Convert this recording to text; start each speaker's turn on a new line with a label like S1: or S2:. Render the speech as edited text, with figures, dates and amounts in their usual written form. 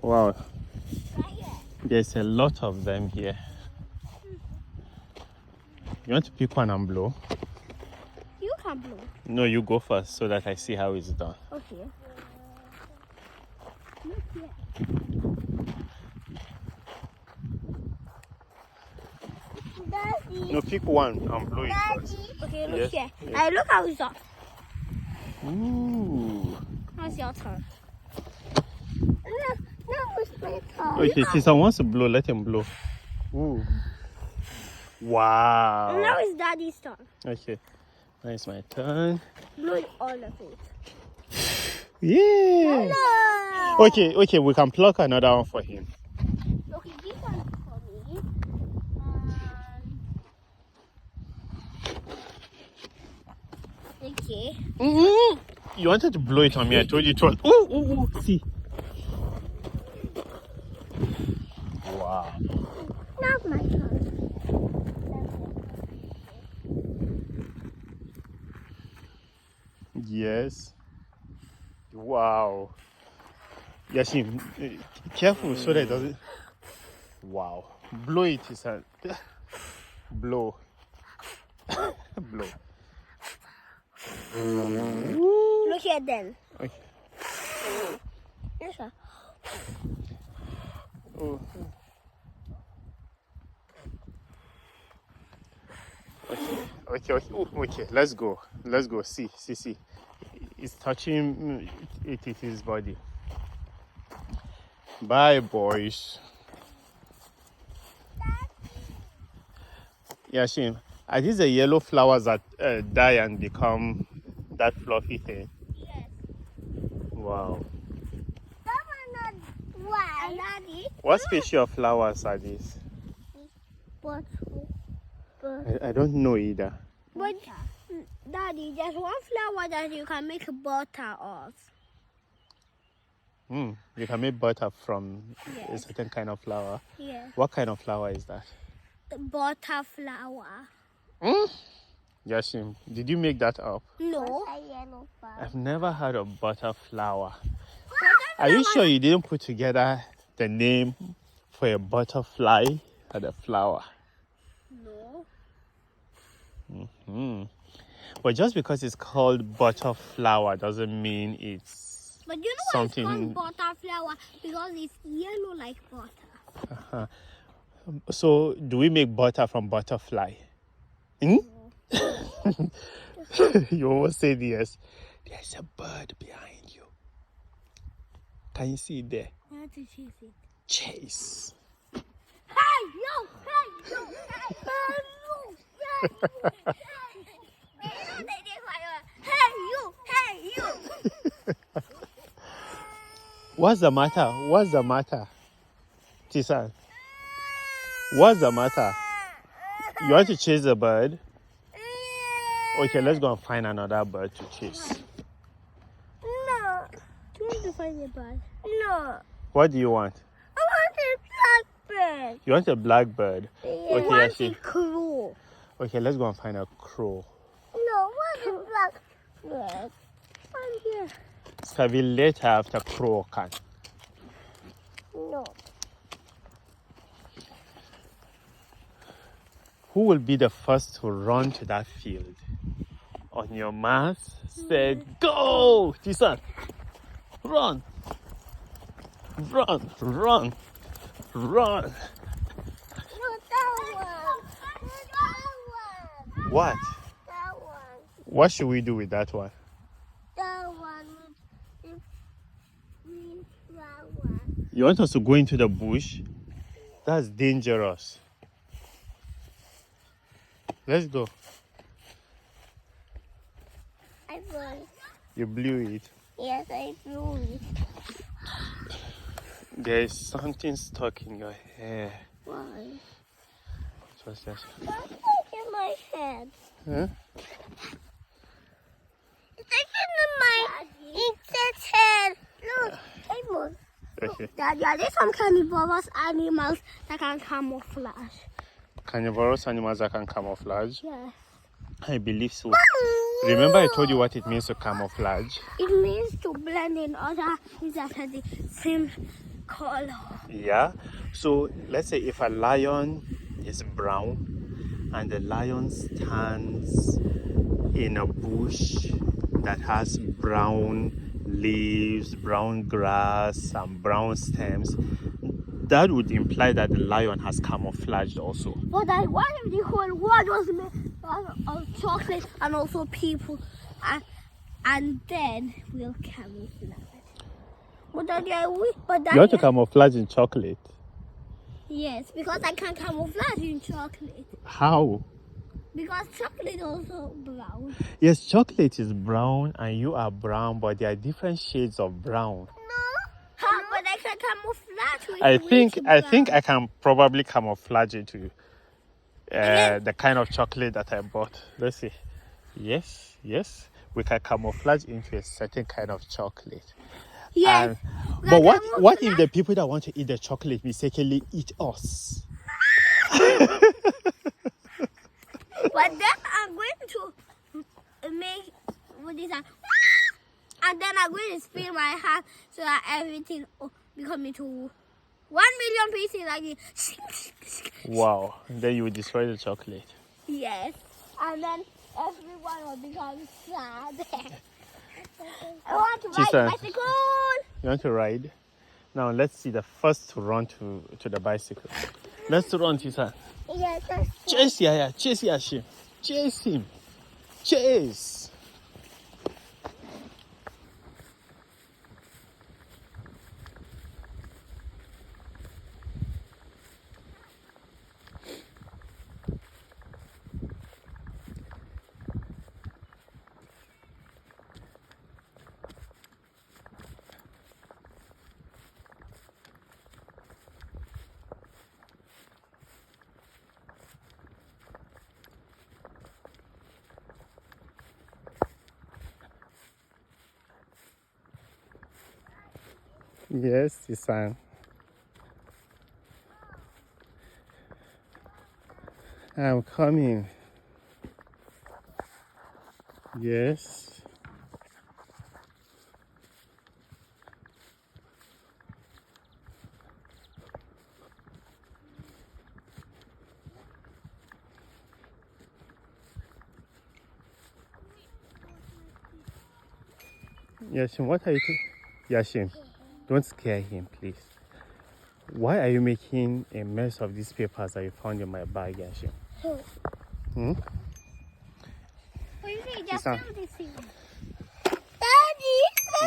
S1: Wow,
S2: Right here.
S1: there's a lot of them here. You want to pick one and blow?
S2: You can blow.
S1: No, you go first so that I see how it's done.
S2: Okay. Look here. Daddy.
S1: No, pick one and blow it first.
S2: Okay, look
S1: Yes,
S2: here.
S1: yes.
S2: Look how it's up.
S1: Ooh.
S2: Now it's your turn. Now it's my turn.
S1: Okay, Tisa wants to blow. Let him blow. Ooh. Wow.
S2: Now it's Daddy's turn.
S1: Okay, now it's my turn.
S2: Blow all of it.
S1: Yeah.
S2: No.
S1: Okay, we can pluck another one for him.
S2: Okay, this one is for me. Okay.
S1: You wanted to blow it on me. I told you it was. Ooh, see. Wow.
S2: Now it's my turn.
S1: Yes. Wow. Yashin, careful so that it doesn't. Wow. Blow it, Tisa. Blow. Blow.
S2: Look here then.
S1: Okay.
S2: Yes, sir.
S1: Oh. Okay. Ooh, okay. Let's go. See. It's touching it is his body. Bye, boys. Yashin, are these the yellow flowers that die and become that fluffy thing?
S2: Yes.
S1: Wow.
S2: That one not white. Daddy.
S1: What species of flowers are these?
S2: But
S1: I don't know either.
S2: Daddy, there's one flower that you can make butter of.
S1: You can make butter from a
S2: Yes.
S1: certain kind of flower.
S2: Yeah.
S1: What kind of flower is that?
S2: The butter flower.
S1: Yashin, did you make that up?
S2: No.
S1: I've never heard of butter flower. Are you sure you didn't put together the name for a butterfly and a flower?
S2: No.
S1: But just because it's called butterflower doesn't mean it's
S2: But you know
S1: something.
S2: why it's called butter flower? Because it's yellow like butter.
S1: So, do we make butter from butterfly? You almost said yes. There's a bird behind you. Can you see it there?
S2: I have to chase it.
S1: Chase.
S2: Hey, yo! Hey, yo! Hey, yo! Hey, you!
S1: What's the matter? Tisan? What's the matter? You want to chase the bird? Okay, let's go and find another bird to chase.
S2: No. Do you want to find a bird? No.
S1: What do you want?
S2: I want a blackbird.
S1: You want a blackbird?
S2: I
S1: Okay,
S2: want
S1: Yashi.
S2: a crow.
S1: Okay, let's go and find a crow.
S2: No, I want a blackbird. I'm here.
S1: So we later after crow can.
S2: No.
S1: Who will be the first to run to that field? On your mark, set, go! Tisan, run! Run!
S2: No, that one.
S1: What?
S2: That one.
S1: What should we do with that one?
S2: That one. That one.
S1: You want us to go into the bush? That's dangerous. Let's go.
S2: I blew.
S1: You blew it.
S2: Yes, I blew it.
S1: There is something stuck in your hair.
S2: Why?
S1: What's that?
S2: What's in my head?
S1: Huh?
S2: It's in my head. Look, I moved.
S1: Okay.
S2: Daddy, are there some carnivorous animals that can camouflage?
S1: Carnivorous animals that can camouflage?
S2: Yes.
S1: I believe so. Remember I told you what it means to camouflage?
S2: It means to blend in other things that have the same color.
S1: Yeah. So let's say if a lion is brown and the lion stands in a bush that has brown leaves, brown grass, and brown stems, that would imply that the lion has camouflaged also.
S2: But I what if the whole world was made of chocolate and also people, and then we'll camouflage. But Daddy,
S1: You want to camouflage in chocolate?
S2: yes, because I can camouflage in chocolate.
S1: How?
S2: Because chocolate is also brown.
S1: Yes, chocolate is brown and you are brown, but there are different shades of brown.
S2: How? But I can camouflage with
S1: I think I can probably camouflage into the kind of chocolate that I bought. Let's see. Yes, we can camouflage into a certain kind of chocolate.
S2: Yes.
S1: But what if the people that want to eat the chocolate mistakenly eat us?
S2: But then I'm going to make this, and then I'm going to spin my hand so that everything become into 1 million pieces like this.
S1: Wow. Then you will destroy the chocolate.
S2: Yes. And then everyone will become sad. I want to ride a bicycle.
S1: You want to ride? Now let's see the first to run to the bicycle. Let's run, Tisa.
S2: Yes.
S1: Chase Yaya. Chase Yashim. Chase him. Chase. Yes, Tisa. I'm coming. Yes. Yashim, what are you doing? Yashim, don't scare him, please. Why are you making a mess of these papers that you found in my bag, Yashim?
S2: What do you think? Just
S1: Listen.
S2: do this thing.